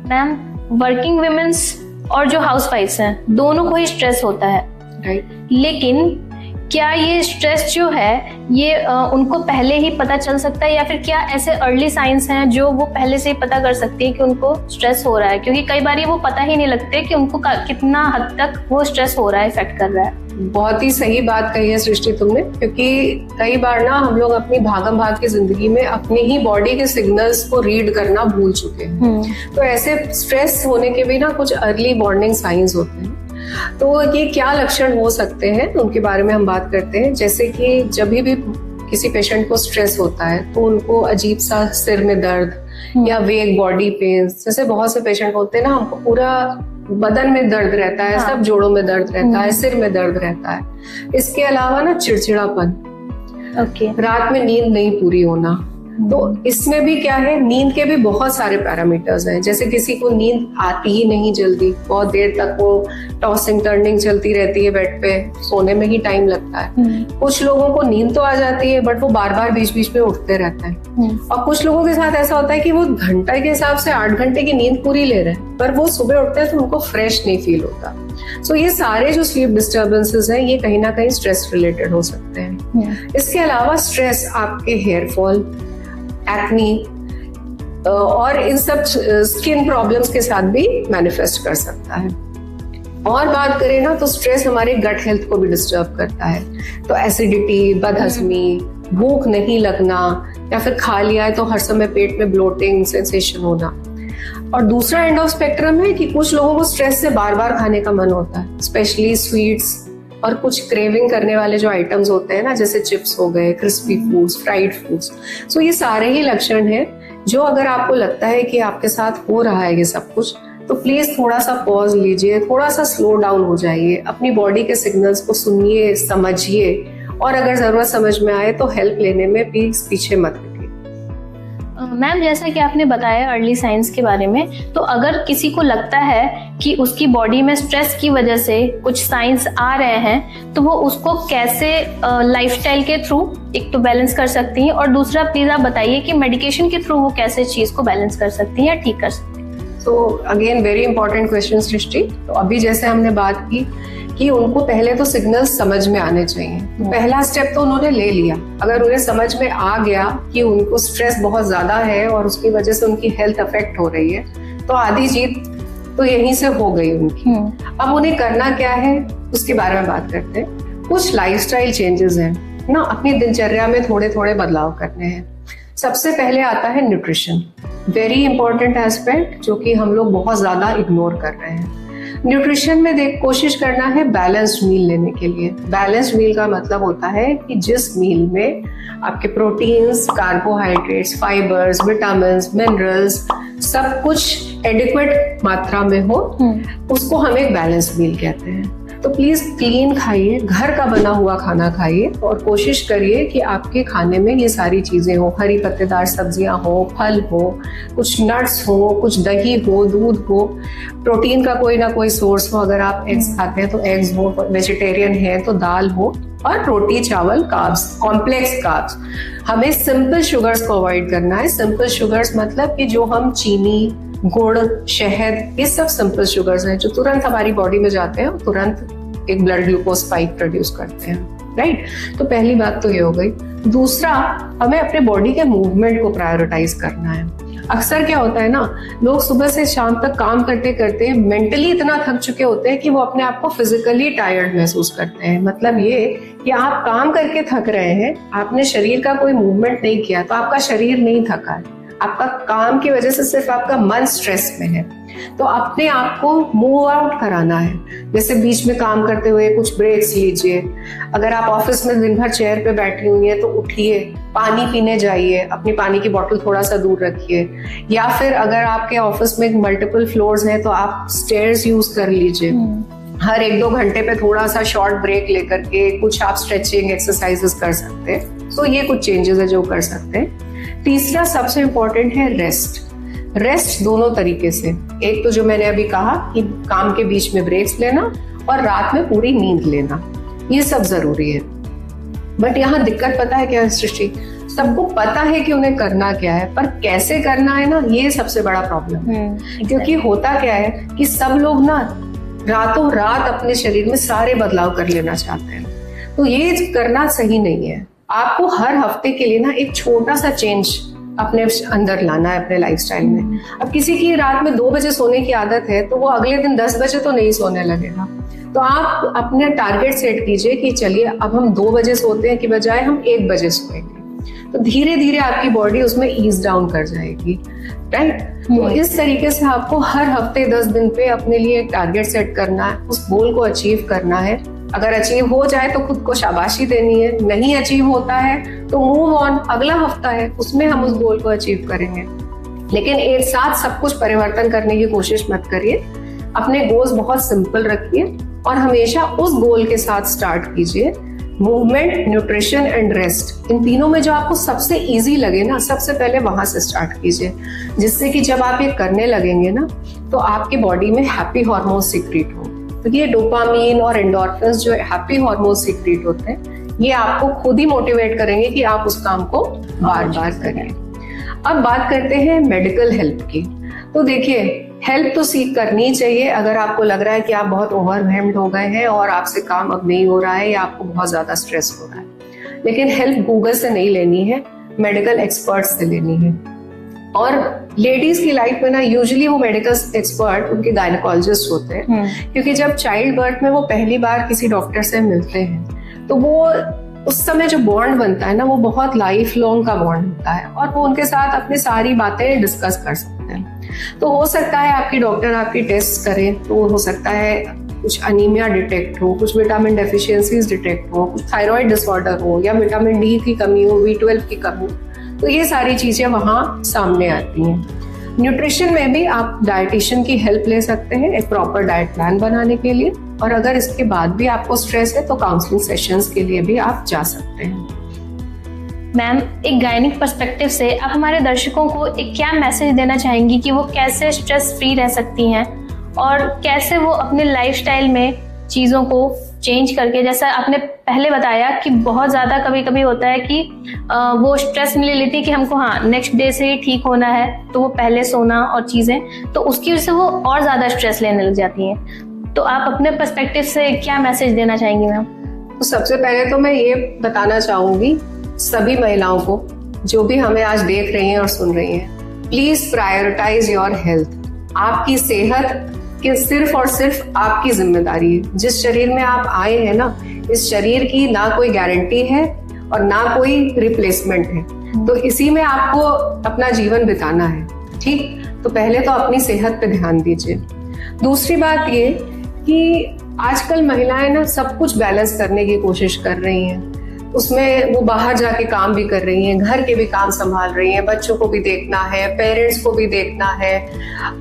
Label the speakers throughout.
Speaker 1: Ma'am, working women's और जो house wives हैं दोनों को ही स्ट्रेस होता है,
Speaker 2: राइट।
Speaker 1: लेकिन क्या ये स्ट्रेस जो है ये उनको पहले ही पता चल सकता है, या फिर क्या ऐसे अर्ली साइंस हैं जो वो पहले से ही पता कर सकती है कि उनको स्ट्रेस हो रहा है? क्योंकि कई बार वो पता ही नहीं लगते कि उनको कितना हद तक वो स्ट्रेस हो रहा है, इफेक्ट कर रहा है।
Speaker 2: बहुत ही सही बात कही है सृष्टि तुमने, क्योंकि कई बार ना हम लोग अपनी भागम भाग की जिंदगी में अपनी ही बॉडी के सिग्नल्स को रीड करना भूल चुके हैं। तो ऐसे स्ट्रेस होने के भी ना कुछ अर्ली वार्निंग साइंस होते हैं। तो ये क्या लक्षण हो सकते हैं उनके बारे में हम बात करते हैं। जैसे कि जब भी किसी पेशेंट को स्ट्रेस होता है तो उनको अजीब सा सिर में दर्द या वेग बॉडी पेन, जैसे बहुत से पेशेंट होते हैं ना, हमको पूरा बदन में दर्द रहता है, सब जोड़ों में दर्द रहता है, सिर में दर्द रहता है। इसके अलावा ना चिड़चिड़ापन, रात में नींद नहीं पूरी होना। तो इसमें भी क्या है, नींद के भी बहुत सारे पैरामीटर्स हैं। जैसे किसी को नींद आती ही नहीं जल्दी, बहुत देर तक वो टॉसिंग टर्निंग चलती रहती है बेड पे, सोने में ही टाइम लगता है। कुछ लोगों को नींद तो आ जाती है बट वो बार बार बीच बीच में उठते रहते हैं। और कुछ लोगों के साथ ऐसा होता है कि वो घंटा के हिसाब से 8 घंटे की नींद पूरी ले रहे हैं, पर वो सुबह उठते हैं तो उनको फ्रेश नहीं फील होता। सो ये सारे जो स्लीप डिस्टर्बेंसेस हैं ये कहीं ना कहीं स्ट्रेस रिलेटेड हो सकते हैं। इसके अलावा स्ट्रेस आपके हेयर फॉल, एक्नी और इन सब स्किन प्रॉब्लम्स के साथ भी मैनिफेस्ट कर सकता है। और बात करें ना तो स्ट्रेस हमारे गट हेल्थ को भी डिस्टर्ब करता है। तो एसिडिटी, बदहजमी, भूख नहीं लगना, या फिर खा लिया है तो हर समय पेट में ब्लोटिंग सेंसेशन होना। और दूसरा एंड ऑफ स्पेक्ट्रम है कि कुछ लोगों को स्ट्रेस से बार बार खाने का मन होता है, स्पेशली स्वीट्स और कुछ क्रेविंग करने वाले जो आइटम्स होते हैं ना, जैसे चिप्स हो गए, क्रिस्पी फूड्स, फ्राइड फूड्स। सो ये सारे ही लक्षण हैं जो अगर आपको लगता है कि आपके साथ हो रहा है ये सब कुछ, तो प्लीज थोड़ा सा पॉज लीजिए, थोड़ा सा स्लो डाउन हो जाइए, अपनी बॉडी के सिग्नल्स को सुनिए, समझिए, और अगर जरूरत समझ में आए तो हेल्प लेने में प्लीज पीछे मत हटिए।
Speaker 1: मैम, जैसा कि आपने बताया अर्ली साइंस के बारे में, तो अगर किसी को लगता है कि उसकी बॉडी में स्ट्रेस की वजह से कुछ साइंस आ रहे हैं, तो वो उसको कैसे लाइफस्टाइल के थ्रू एक तो बैलेंस कर सकती हैं, और दूसरा प्लीज आप बताइए कि मेडिकेशन के थ्रू वो कैसे चीज को बैलेंस कर सकती हैं या ठीक कर सकती हैं।
Speaker 2: So again very important question Srishti. तो अभी जैसे हमने बात की कि उनको पहले तो सिग्नल्स समझ में आने चाहिए। तो पहला स्टेप तो उन्होंने ले लिया। अगर उन्हें समझ में आ गया कि उनको स्ट्रेस बहुत ज्यादा है और उसकी वजह से उनकी हेल्थ अफेक्ट हो रही है, तो आधी जीत तो यहीं से हो गई उनकी। अब उन्हें करना क्या है उसके बारे में बात करते हैं। कुछ लाइफस्टाइल चेंजेस हैं ना, अपनी दिनचर्या में थोड़े थोड़े बदलाव करने हैं। सबसे पहले आता है न्यूट्रिशन, वेरी इंपॉर्टेंट एस्पेक्ट जो कि हम लोग बहुत ज्यादा इग्नोर कर रहे हैं। न्यूट्रिशन में कोशिश करना है बैलेंस्ड मील लेने के लिए। बैलेंस्ड मील का मतलब होता है कि जिस मील में आपके proteins, carbohydrates, fibres, vitamins, minerals सब कुछ एडिक्वेट मात्रा में हो, उसको हम एक बैलेंस्ड मील कहते हैं। तो प्लीज क्लीन खाइए, घर का बना हुआ खाना खाइए, और कोशिश करिए कि आपके खाने में ये सारी चीजें हो, हरी पत्तेदार सब्जियां हो, फल हो, कुछ नट्स हो, कुछ दही हो, दूध हो, प्रोटीन का कोई ना कोई सोर्स हो। अगर आप एग्स खाते हैं तो एग्स हो, वेजिटेरियन है तो दाल हो, और रोटी, चावल, कार्ब्स, कॉम्प्लेक्स कार्ब्स। हमें सिंपल शुगर्स को अवॉइड करना है। सिंपल शुगर्स मतलब कि जो हम चीनी, गुड़, शहद, ये सब सिंपल शुगर्स हैं जो तुरंत हमारी बॉडी में जाते हैं और तुरंत एक ब्लड ग्लूकोज स्पाइक प्रोड्यूस करते हैं, राइट। तो पहली बात तो ये हो गई। दूसरा, हमें अपने बॉडी के मूवमेंट को प्रायोरिटाइज करना है। अक्सर क्या होता है ना, लोग सुबह से शाम तक काम करते करते मेंटली इतना थक चुके होते हैं कि वो अपने आप को फिजिकली टायर्ड महसूस करते हैं। मतलब ये कि आप काम करके थक रहे हैं, आपने शरीर का कोई मूवमेंट नहीं किया, तो आपका शरीर नहीं थका है, आपका काम की वजह से सिर्फ आपका मन स्ट्रेस में है। तो अपने आप को मूव आउट कराना है। जैसे बीच में काम करते हुए कुछ ब्रेक्स लीजिए। अगर आप ऑफिस में दिन भर चेयर पे बैठी हुई हैं तो उठिए, पानी पीने जाइए, अपनी पानी की बोतल थोड़ा सा दूर रखिए। या फिर अगर आपके ऑफिस में मल्टीपल फ्लोर्स हैं तो आप स्टेयर्स यूज कर लीजिए। हर 1-2 घंटे पे थोड़ा सा शॉर्ट ब्रेक लेकर के कुछ आप स्ट्रेचिंग एक्सरसाइजेस कर सकते हैं। तो ये कुछ चेंजेस है जो कर सकते हैं। तीसरा सबसे इम्पोर्टेंट है रेस्ट। रेस्ट दोनों तरीके से, एक तो जो मैंने अभी कहा कि काम के बीच में ब्रेक्स लेना और रात में पूरी नींद लेना, ये सब जरूरी है। बट यहाँ दिक्कत पता है क्या है सृष्टि, सबको पता है कि उन्हें करना क्या है, पर कैसे करना है ना, ये सबसे बड़ा प्रॉब्लम है। क्योंकि होता क्या है कि सब लोग ना रातों रात अपने शरीर में सारे बदलाव कर लेना चाहते हैं, तो ये करना सही नहीं है। आपको हर हफ्ते के लिए ना एक छोटा सा चेंज अपने अंदर लाना है अपने लाइफस्टाइल में। अब किसी की रात में 2 बजे सोने की आदत है तो वो अगले दिन 10 बजे तो नहीं सोने लगेगा। तो आप अपने टारगेट सेट कीजिए कि चलिए अब हम 2 बजे सोते हैं कि बजाय हम 1 बजे सोएंगे। तो धीरे धीरे आपकी बॉडी उसमें ईज डाउन कर जाएगी, राइट। तो इस तरीके से आपको हर हफ्ते 10 दिन पे अपने लिए एक टारगेट सेट करना है, उस गोल को अचीव करना है। अगर अचीव हो जाए तो खुद को शाबाशी देनी है, नहीं अचीव होता है तो मूव ऑन, अगला हफ्ता है उसमें हम उस गोल को अचीव करेंगे। लेकिन एक साथ सब कुछ परिवर्तन करने की कोशिश मत करिए। अपने गोल्स बहुत सिंपल रखिए और हमेशा उस गोल के साथ स्टार्ट कीजिए। मूवमेंट, न्यूट्रिशन एंड रेस्ट, इन तीनों में जो आपको सबसे इजी लगे ना, सबसे पहले वहां से स्टार्ट कीजिए, जिससे कि जब आप ये करने लगेंगे ना तो आपकी बॉडी में हैप्पी हार्मोन सीक्रेट हो। तो ये डोपामीन और एंडोर्फिन्स जो हैप्पी हार्मोन सीक्रेट होते हैं, ये आपको खुद ही मोटिवेट करेंगे कि आप उस काम को बार बार करें। अब बात करते हैं मेडिकल हेल्प की। तो देखिए, हेल्प तो सीख करनी चाहिए अगर आपको लग रहा है कि आप बहुत ओवरवेल्म्ड हो गए हैं और आपसे काम अब नहीं हो रहा है या आपको बहुत ज्यादा स्ट्रेस हो रहा है। लेकिन हेल्प गूगल से नहीं लेनी है, मेडिकल एक्सपर्ट से लेनी है। और लेडीज की लाइफ में ना यूजुअली वो मेडिकल एक्सपर्ट उनके गायनेकोलॉजिस्ट होते हैं, क्योंकि जब चाइल्ड बर्थ में वो पहली बार किसी डॉक्टर से मिलते हैं तो वो उस समय जो बॉन्ड बनता है ना, वो बहुत लाइफ लॉन्ग का बॉन्ड होता है और वो उनके साथ अपनी सारी बातें डिस्कस कर सकते हैं। तो हो सकता है आपकी डॉक्टर आपकी टेस्ट करे, तो हो सकता है कुछ अनीमिया डिटेक्ट हो, कुछ विटामिन डेफिशिएंसीज डिटेक्ट हो, कुछ थायराइड डिसऑर्डर हो या विटामिन डी की कमी हो, B12 की कमी हो, तो ये सारी चीजें वहां सामने आती हैं। न्यूट्रिशन में भी आप डाइटिशियन की हेल्प ले सकते हैं एक प्रॉपर डाइट प्लान बनाने के लिए, और अगर इसके बाद भी आपको स्ट्रेस है तो काउंसलिंग सेशंस के लिए भी आप जा सकते हैं।
Speaker 1: मैम, एक गायनिक पर्सपेक्टिव से आप हमारे दर्शकों को एक क्या मैसेज देना चाहेंगी कि वो कैसे स्ट्रेस फ्री रह सकती हैं और कैसे वो अपने लाइफस्टाइल में चीज़ों को चेंज करके, जैसा आपने पहले बताया कि बहुत ज़्यादा कभी कभी होता है कि वो स्ट्रेस में ले लेती है कि हमको नेक्स्ट डे से ही ठीक होना है, तो वो पहले सोना और चीज़ें, तो उसकी वजह से वो और ज़्यादा स्ट्रेस लेने लग जाती हैं। तो आप अपने पर्सपेक्टिव से क्या मैसेज देना चाहेंगी मैम?
Speaker 2: तो सबसे पहले तो मैं ये बताना चाहूँगी सभी महिलाओं को जो भी हमें आज देख रही हैं और सुन रही हैं, प्लीज प्रायोरिटाइज योर हेल्थ। आपकी सेहत कि सिर्फ और सिर्फ आपकी जिम्मेदारी है। जिस शरीर में आप आए हैं ना, इस शरीर की ना कोई गारंटी है और ना कोई रिप्लेसमेंट है, तो इसी में आपको अपना जीवन बिताना है, ठीक। तो पहले तो अपनी सेहत पे ध्यान दीजिए। दूसरी बात ये कि आजकल महिलाएं ना सब कुछ बैलेंस करने की कोशिश कर रही हैं, उसमें वो बाहर जाके काम भी कर रही हैं, घर के भी काम संभाल रही हैं, बच्चों को भी देखना है, पेरेंट्स को भी देखना है,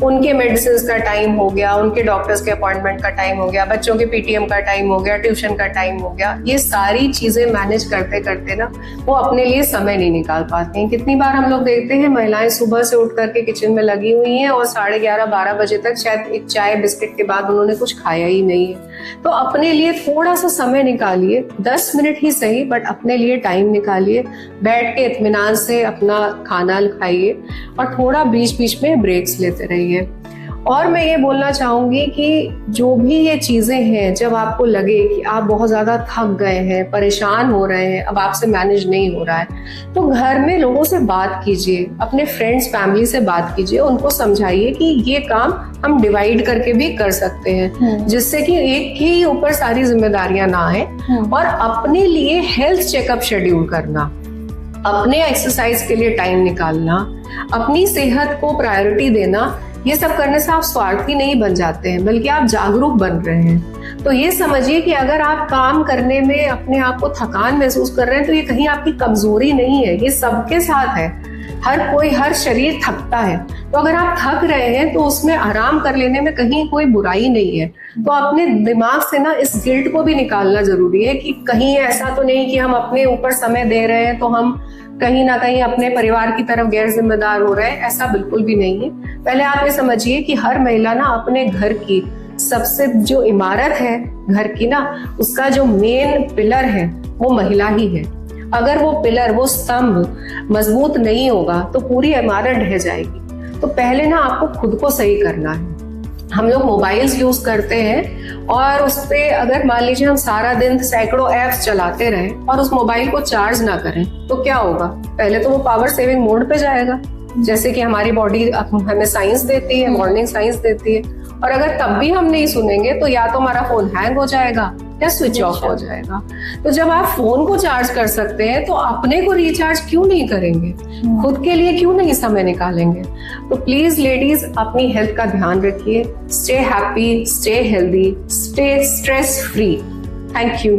Speaker 2: उनके मेडिसिन का टाइम हो गया, उनके डॉक्टर्स के अपॉइंटमेंट का टाइम हो गया, बच्चों के PTM का टाइम हो गया, ट्यूशन का टाइम हो गया। ये सारी चीजें मैनेज करते करते ना वो अपने लिए समय नहीं निकाल पाती हैं। कितनी बार हम लोग देखते हैं महिलाएं सुबह से उठ करके किचन में लगी हुई हैं और 11:30-12 बजे तक शायद एक चाय बिस्किट के बाद उन्होंने कुछ खाया ही नहीं है। तो अपने लिए थोड़ा सा समय निकालिए, 10 मिनट ही सही, बट अपने लिए टाइम निकालिए, बैठ के इत्मीनान से अपना खाना खाइए और थोड़ा बीच बीच में ब्रेक्स लेते रहिए। और मैं ये बोलना चाहूंगी कि जो भी ये चीजें हैं, जब आपको लगे कि आप बहुत ज्यादा थक गए हैं, परेशान हो रहे हैं, अब आपसे मैनेज नहीं हो रहा है, तो घर में लोगों से बात कीजिए, अपने फ्रेंड्स फैमिली से बात कीजिए, उनको समझाइए कि ये काम हम डिवाइड करके भी कर सकते हैं, जिससे कि एक ही ऊपर सारी जिम्मेदारियां ना आए। और अपने लिए हेल्थ चेकअप शेड्यूल करना, अपने एक्सरसाइज के लिए टाइम निकालना, अपनी सेहत को प्रायोरिटी देना, ये सब करने से आप स्वार्थी नहीं बन जाते हैं, बल्कि आप जागरूक बन रहे हैं। तो ये समझिए कि अगर आप काम करने में अपने आप को थकान महसूस कर रहे हैं तो ये कहीं आपकी कमजोरी नहीं है, ये सबके साथ है। हर शरीर थकता है, तो अगर आप थक रहे हैं तो उसमें आराम कर लेने में कहीं कोई बुराई नहीं है। तो अपने दिमाग से ना इस गिल्ट को भी निकालना जरूरी है कि कहीं ऐसा तो नहीं कि हम अपने ऊपर समय दे रहे हैं तो हम कहीं ना कहीं अपने परिवार की तरफ गैर जिम्मेदार हो रहे हैं, ऐसा बिल्कुल भी नहीं है। पहले आप ये समझिए कि हर महिला ना अपने घर की सबसे जो इमारत है घर की ना, उसका जो मेन पिलर है वो महिला ही है। अगर वो पिलर, वो स्तंभ मजबूत नहीं होगा तो पूरी इमारत ढह जाएगी। तो पहले ना आपको खुद को सही करना है। हम लोग मोबाइल्स यूज करते हैं और उस पे अगर मान लीजिए हम सारा दिन सैकड़ों एप्स चलाते रहें और उस मोबाइल को चार्ज ना करें तो क्या होगा? पहले तो वो पावर सेविंग मोड पे जाएगा, जैसे कि हमारी बॉडी हमें साइंस देती है, मॉर्निंग साइंस देती है। और अगर तब भी हम नहीं सुनेंगे तो या तो हमारा फोन हैंग हो जाएगा या स्विच ऑफ हो जाएगा। तो जब आप फोन को चार्ज कर सकते हैं तो अपने को रिचार्ज क्यों नहीं करेंगे? खुद के लिए क्यों नहीं समय निकालेंगे? तो प्लीज लेडीज अपनी हेल्थ का ध्यान रखिए। Stay happy, stay healthy, stay stress free. Thank you.